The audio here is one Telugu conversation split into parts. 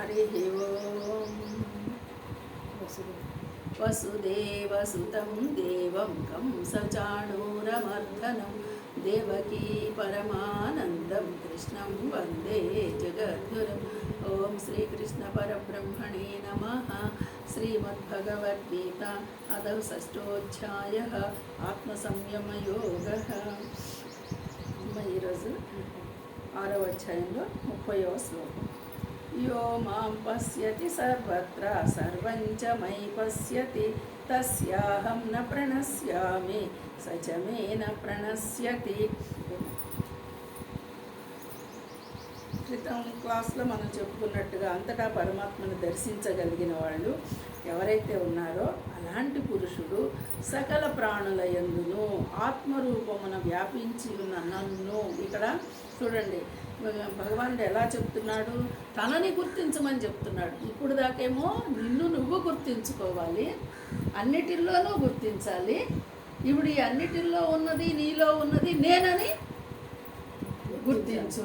హరి ఓం. వసుదేవసుతం దేవం కంసచాణూరమర్దనం దేవకీ పరమానందం కృష్ణం వందే జగద్గురం. ఓం శ్రీకృష్ణ పరబ్రహ్మణే నమః. శ్రీమద్భగవద్గీత అదౌ షష్ఠోధ్యాయః ఆత్మసంయమయోగః. ఈరోజు 6వ అధ్యాయంలో 30వ శ్లోకం. యో మాం పశ్యతి సర్వత్ర సర్వం చ మయి పశ్యతి తస్యాహం న ప్రణశ్యామి స చ మే న ప్రణశ్యతి. క్రితం క్లాస్లో మనం చెప్పుకున్నట్టుగా అంతటా పరమాత్మను దర్శించగలిగిన వాళ్ళు ఎవరైతే ఉన్నారో అలాంటి పురుషుడు సకల ప్రాణుల యందును ఆత్మరూపమున వ్యాపించి ఉన్న నన్ను, ఇక్కడ చూడండి భగవానుడు ఎలా చెప్తున్నాడు, తనని గుర్తించమని చెప్తున్నాడు. ఇప్పుడు దాకేమో నిన్ను నువ్వు గుర్తించుకోవాలి, అన్నిటిల్లోనూ గుర్తించాలి. ఇప్పుడు ఈ అన్నిటిల్లో ఉన్నది నీలో ఉన్నది నేనని గుర్తించు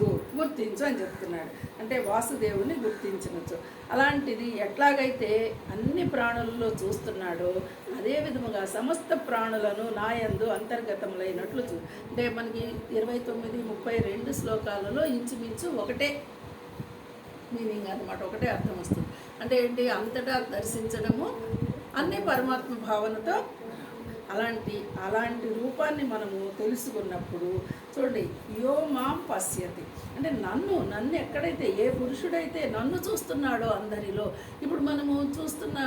అని చెప్తున్నాడు. అంటే వాసుదేవుని గుర్తించవచ్చు. అలాంటిది ఎట్లాగైతే అన్ని ప్రాణులలో చూస్తున్నాడో అదే విధముగా సమస్త ప్రాణులను నాయందు అంతర్గతములైనట్లు అంటే మనకి 29, 32 శ్లోకాలలో ఇంచుమించు ఒకటే మీనింగ్ అన్నమాట, ఒకటే అర్థం వస్తుంది. అంటే ఏంటి, అంతటా దర్శించడము, అన్ని పరమాత్మ భావనతో అలాంటి రూపాన్ని మనము తెలుసుకున్నప్పుడు చూడండి, యో మాం పశ్యతి అంటే నన్ను ఎక్కడైతే ఏ పురుషుడైతే నన్ను చూస్తున్నాడో అందరిలో, ఇప్పుడు మనము చూస్తున్న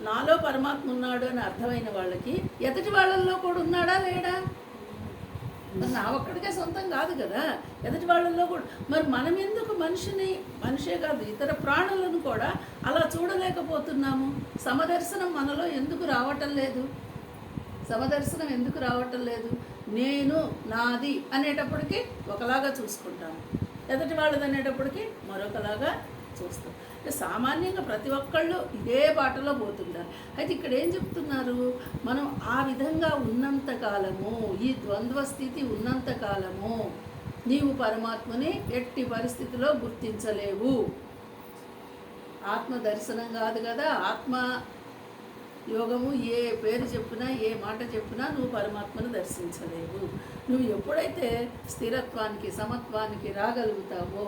నాలో పరమాత్మ ఉన్నాడు అని అర్థమైన వాళ్ళకి ఎదుటి వాళ్ళల్లో కూడా ఉన్నాడా లేడా? మరి నా ఒక్కడికే సొంతం కాదు కదా, ఎదుటి వాళ్ళల్లో కూడా. మరి మనం ఎందుకు మనిషే కాదు ఇతర ప్రాణులను కూడా అలా చూడలేకపోతున్నాము? సమదర్శనం మనలో ఎందుకు రావటం లేదు? నేను నాది అనేటప్పటికీ ఒకలాగా చూసుకుంటాము, ఎదుటి వాళ్ళది అనేటప్పటికీ మరొకలాగా చూస్తాం. అంటే సామాన్యంగా ప్రతి ఒక్కళ్ళు ఇదే బాటలో పోతుంటారు. అయితే ఇక్కడ ఏం చెప్తున్నారు, మనం ఆ విధంగా ఉన్నంతకాలము, ఈ ద్వంద్వ స్థితి ఉన్నంతకాలము నీవు పరమాత్మని ఎట్టి పరిస్థితిలో గుర్తించలేవు. ఆత్మ దర్శనం కాదు కదా, ఆత్మ యోగము ఏ పేరు చెప్పినా ఏ మాట చెప్పినా నువ్వు పరమాత్మను దర్శించలేవు. నువ్వు ఎప్పుడైతే స్థిరత్వానికి సమత్వానికి రాగలుగుతావో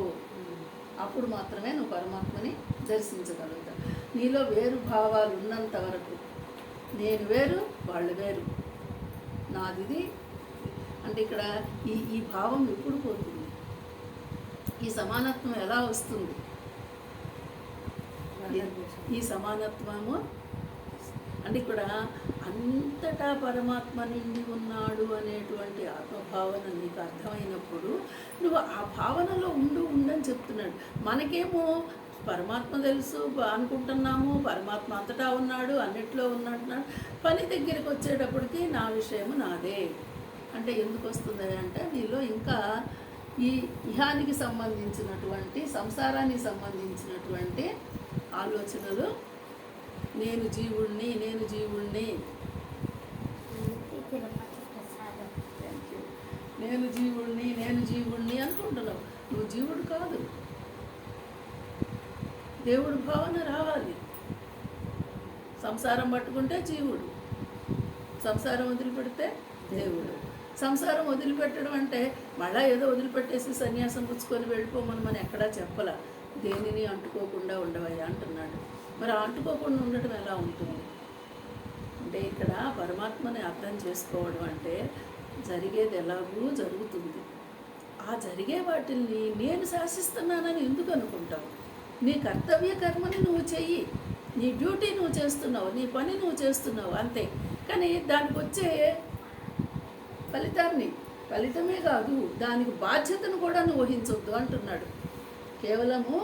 అప్పుడు మాత్రమే నువ్వు పరమాత్మని దర్శించగలుగుతావు. నీలో వేరు భావాలు ఉన్నంత వరకు, నేను వేరు వాళ్ళు వేరు, నాదిది అంటే ఇక్కడ ఈ భావం ఎప్పుడు పోతుంది? ఈ సమానత్వం ఎలా వస్తుంది? ఈ సమానత్వము అంటే ఇక్కడ అంతటా పరమాత్మ నిండి ఉన్నాడు అనేటువంటి ఆత్మభావన నీకు అర్థమైనప్పుడు నువ్వు ఆ భావనలో ఉండని చెప్తున్నాడు. మనకేమో పరమాత్మ తెలుసు అనుకుంటున్నాము, పరమాత్మ అంతటా ఉన్నాడు, అన్నిట్లో ఉన్నట్టున్నాడు. పని దగ్గరికి వచ్చేటప్పటికి నా విషయము నాదే అంటే ఎందుకు వస్తుంది అంటే నీలో ఇంకా ఈ ఇహానికి సంబంధించినటువంటి, సంసారానికి సంబంధించినటువంటి ఆలోచనలు, నేను జీవుణ్ణి నేను జీవుణ్ణి అనుకుంటున్నావు. నువ్వు జీవుడు కాదు, దేవుడు భావన రావాలి. సంసారం పట్టుకుంటే జీవుడు, సంసారం వదిలిపెడితే దేవుడు. సంసారం వదిలిపెట్టడం అంటే మళ్ళీ ఏదో వదిలిపెట్టేసి సన్యాసం పుచ్చుకొని వెళ్ళిపోమని మనం ఎక్కడా చెప్పలా. దేనిని అంటుకోకుండా ఉండవయ్యా అంటున్నాడు. మరి అంటుకోకుండా ఉండటం ఎలా ఉంటుంది అంటే ఇక్కడ పరమాత్మని అర్థం చేసుకోవడం అంటే జరిగేది ఎలాగూ జరుగుతుంది. ఆ జరిగే వాటిల్ని నేను శాసిస్తున్నానని ఎందుకు అనుకుంటావు? నీ కర్తవ్య కర్మని నువ్వు చెయ్యి, నీ డ్యూటీ నువ్వు చేస్తున్నావు, నీ పని నువ్వు చేస్తున్నావు అంతే. కానీ దానికి వచ్చే ఫలితమే కాదు, దానికి బాధ్యతను కూడా నువ్వు వహించొద్దు అంటున్నాడు. కేవలము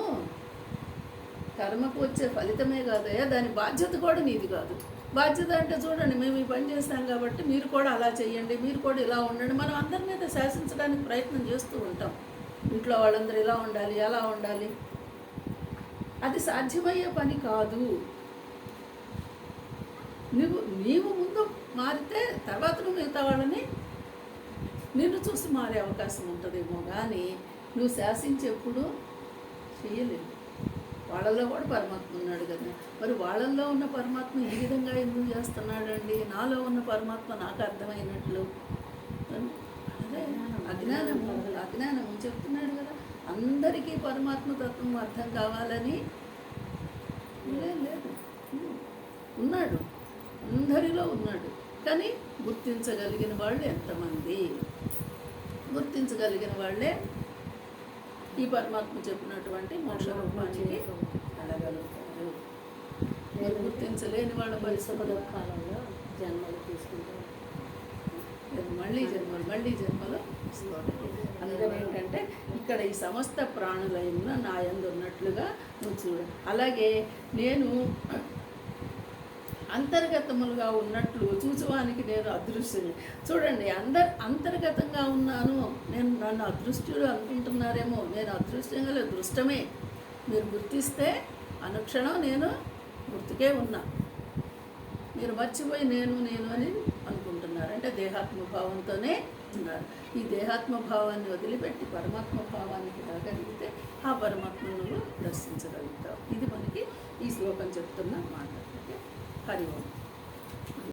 కర్మకు వచ్చే ఫలితమే కాదయ్యా, దాని బాధ్యత కూడా నీది కాదు. బాధ్యత అంటే చూడండి, మేము ఈ పని చేస్తాం కాబట్టి మీరు కూడా అలా చేయండి, మీరు కూడా ఇలా ఉండండి. మనం అందరి మీద శాసించడానికి ప్రయత్నం చేస్తూ ఉంటాం. ఇంట్లో వాళ్ళందరూ ఇలా ఉండాలి, అలా ఉండాలి. అది సాధ్యమయ్యే పని కాదు. నీవు ముందు మారితే తర్వాత నువ్వు మిగతా వాళ్ళని నిన్ను చూసి మారే అవకాశం ఉంటుందేమో. కానీ నువ్వు శాసించేప్పుడు చేయలేదు. వాళ్ళల్లో కూడా పరమాత్మ ఉన్నాడు కదా, మరి వాళ్ళల్లో ఉన్న పరమాత్మ ఈ విధంగా ఎందుకు చేస్తున్నాడండి? నాలో ఉన్న పరమాత్మ నాకు అర్థమైనట్లు. అదే అజ్ఞానము చెప్తున్నాడు కదా, అందరికీ పరమాత్మ తత్వం అర్థం కావాలని లేదు. ఉన్నాడు, అందరిలో ఉన్నాడు. కానీ గుర్తించగలిగిన వాళ్ళు ఎంతమంది? గుర్తించగలిగిన వాళ్ళే ఈ పరమాత్మ చెప్పినటువంటి మోక్ష రూపానికి వెళ్ళగలుగుతారు. గుర్తించలేని వాళ్ళ పరిస్థితుల కాలంలో జన్మలు తీసుకుంటారు, మళ్ళీ జన్మలో అందుకని ఏంటంటే ఇక్కడ ఈ సమస్త ప్రాణులైన నా యందు ఉన్నట్లుగా నువ్వు చూడు. అలాగే నేను అంతర్గతములుగా ఉన్నట్లు చూచువానికి నేను అదృశ్యుని. చూడండి, అంతర్గతంగా ఉన్నాను. నేను నన్ను అదృష్టుడు అనుకుంటున్నారేమో, నేను అదృష్టంగా లేదు, దృష్టమే. మీరు గుర్తిస్తే అనుక్షణం నేను గుర్తుకే ఉన్నా. మీరు మర్చిపోయి నేను అని అనుకుంటున్నారు, అంటే దేహాత్మభావంతోనే ఉన్నారు. ఈ దేహాత్మభావాన్ని వదిలిపెట్టి పరమాత్మ భావానికి రాగలిగితే ఆ పరమాత్మను నువ్వు దర్శించగలుగుతావు. ఇది మనకి ఈ శ్లోకం చెప్తున్న మాట. హరి ఓం.